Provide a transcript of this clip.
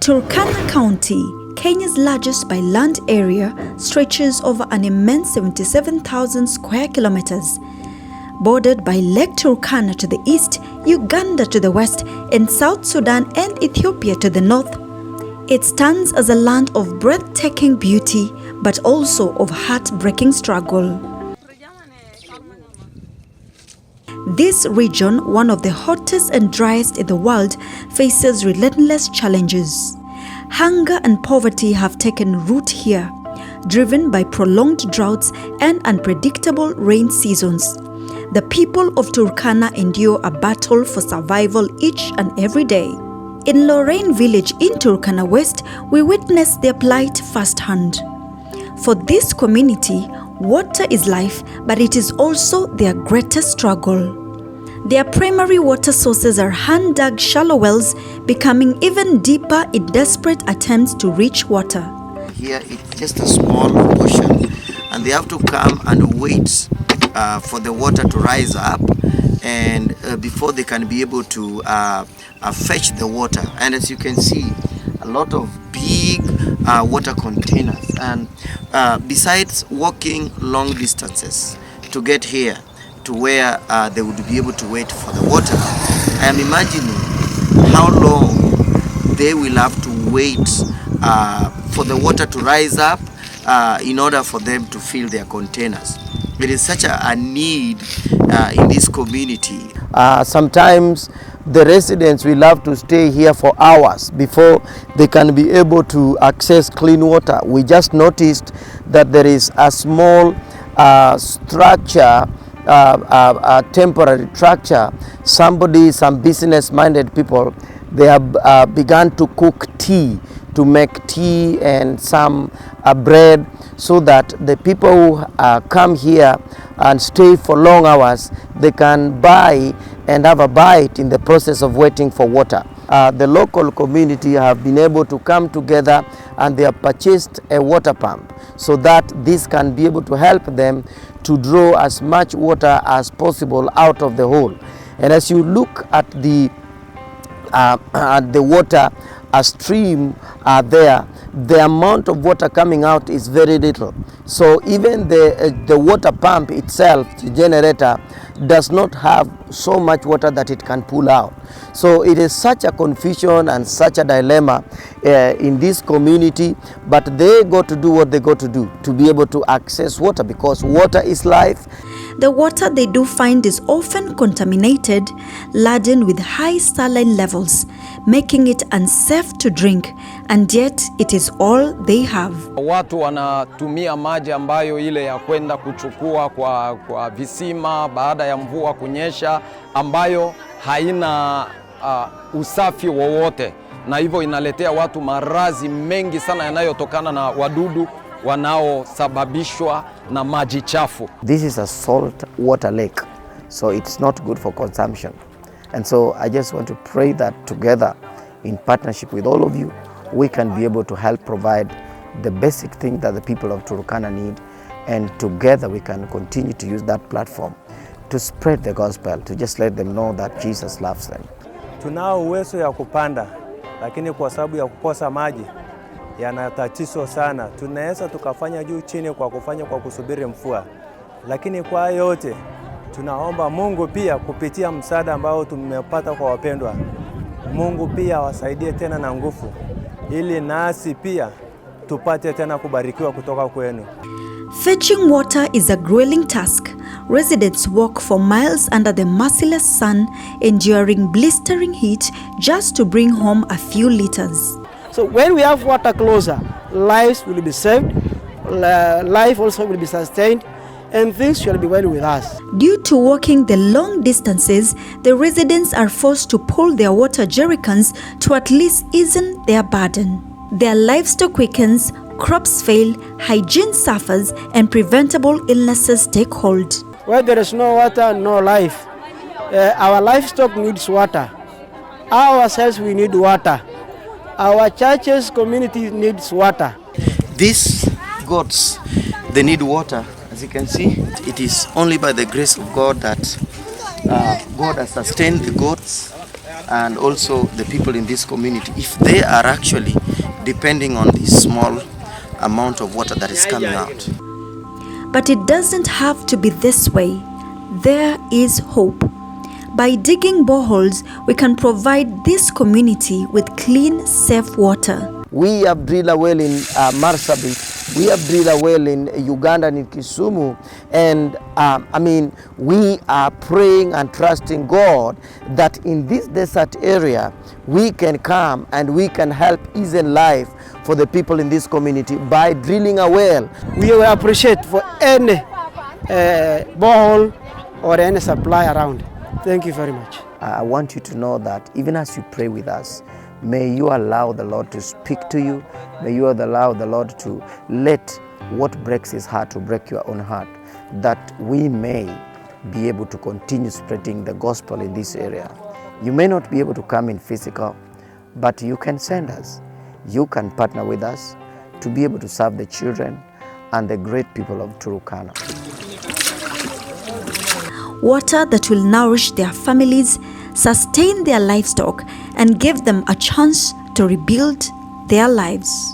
Turkana County, Kenya's largest by land area, stretches over an immense 77,000 square kilometers. Bordered by Lake Turkana to the east, Uganda to the west, and South Sudan and Ethiopia to the north, it stands as a land of breathtaking beauty, but also of heartbreaking struggle. This region, one of the hottest and driest in the world, faces relentless challenges. Hunger and poverty have taken root here, driven by prolonged droughts and unpredictable rain seasons. The people of Turkana endure a battle for survival each and every day. In Lorraine village in Turkana West, we witness their plight firsthand. For this community, water is life, but it is also their greatest struggle. Their primary water sources are hand-dug shallow wells, becoming even deeper in desperate attempts to reach water. Here it's just a small portion, and they have to come and wait for the water to rise up, and before they can be able to fetch the water. And as you can see, a lot of big water containers, and besides walking long distances to get here to where they would be able to wait for the water, I am imagining how long they will have to wait for the water to rise up in order for them to fill their containers. It is such a need in this community. Sometimes the residents will have to stay here for hours before they can be able to access clean water. We just noticed that there is a small structure, a temporary structure. Some business-minded people, they have begun to cook tea, to make tea and some bread, so that the people who come here and stay for long hours, they can buy and have a bite in the process of waiting for water. The local community have been able to come together, and they have purchased a water pump so that this can be able to help them to draw as much water as possible out of the hole. And as you look at the water stream there, the amount of water coming out is very little. So even the water pump itself, the generator, does not have so much water that it can pull out. So it is such a confusion and such a dilemma in this community, but they got to do what they got to do to be able to access water, because water is life. The water they do find is often contaminated, laden with high saline levels, making it unsafe to drink, and yet it is all they have. Watu wanatumia maji ambayo ile ya kwenda kuchukua kwa visima baada ya mvua kunyesha, ambayo haina usafi wowote, na hivyo inaletea watu maradhi mengi sana yanayotokana na wadudu wanaosababishwa na maji chafu. This is a salt water lake, so it's not good for consumption. And so I just want to pray that together, in partnership with all of you, we can be able to help provide the basic thing that the people of Turkana need, and together we can continue to use that platform to spread the gospel, to just let them know that Jesus loves them. Tunao uwezo ya kupanda, lakini kwa sababu ya kukosa maji yana tatizo sana. Tunaweza tukafanya juu chini kwa kusubiri mvua, lakini kwa yote tunaomba Mungu pia kupitia msaada ambao tumepata kwa wapendwa, Mungu pia wasaidie tena na nguvu, ili nasi pia tupate tena kubarikiwa kutoka kwenu. Fetching water is a grueling task. Residents walk for miles under the merciless sun, enduring blistering heat just to bring home a few liters. So when we have water closer, lives will be saved, life also will be sustained, and things shall be well with us. Due to walking the long distances, the residents are forced to pull their water jerrycans to at least ease their burden. Their livestock weakens, crops fail, hygiene suffers, and preventable illnesses take hold. Where there is no water, no life. Our livestock needs water. Ourselves, we need water. Our churches, community needs water. These goats, they need water. As you can see, it is only by the grace of God that God has sustained the goats and also the people in this community, if they are actually depending on the small amount of water that is coming out. But it doesn't have to be this way. There is hope. By digging boreholes, we can provide this community with clean, safe water. We have drilled a well in Marsabit. We have drilled a well in Uganda and in Kisumu. And we are praying and trusting God that in this desert area, we can come and we can help ease life for the people in this community by drilling a well. We will appreciate for any borehole or any supply around. Thank you very much. I want you to know that even as you pray with us, may you allow the Lord to speak to you. May you allow the Lord to let what breaks his heart to break your own heart, that we may be able to continue spreading the gospel in this area. You may not be able to come in physical, but you can send us. You can partner with us to be able to serve the children and the great people of Turkana. Water that will nourish their families, sustain their livestock, and give them a chance to rebuild their lives.